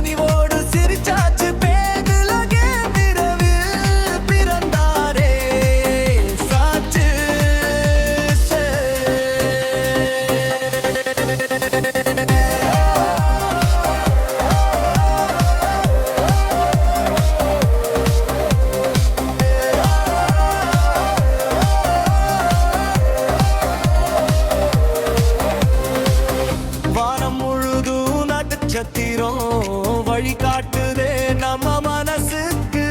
கனிவோடு சிரிச்சாச்சு பேருலகே நிறவில் பிறந்தாரே சாச்சு நட்சத்திரம் வழிகாட்டுதே நம்ம மனசுக்கு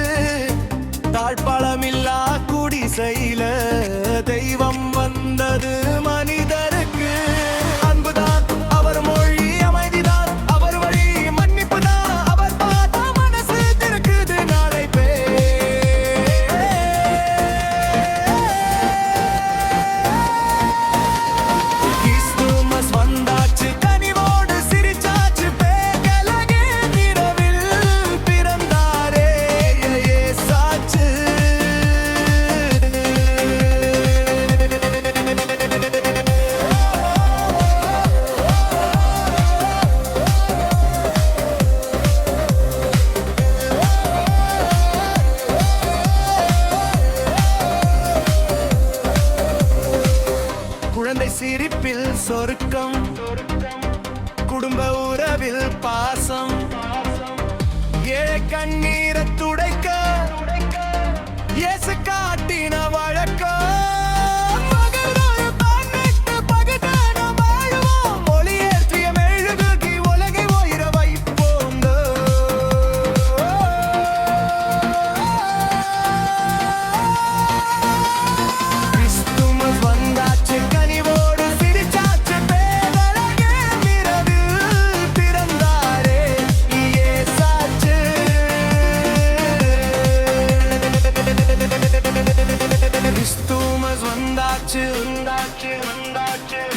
தாழ்பாளமில்லா குடிசையில தெய்வம் வந்தது மனிதருக்கு அன்புதான் அவர் மொழி அமைதிதான் அவர் வழி மன்னிப்பு தான் அவர் பார்த்தா மனசு திறக்குது நாளை பே கிறிஸ்துமஸ் வந்தாச்சு குழந்தை சிரிப்பில் சொர்க்கம் குடும்ப உறவில் பாசம் ஏழை கண்ணீரை துடைக்க இயேசு காட்டின வழக்கம்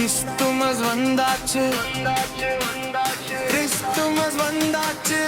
Christmas வந்தாச்சு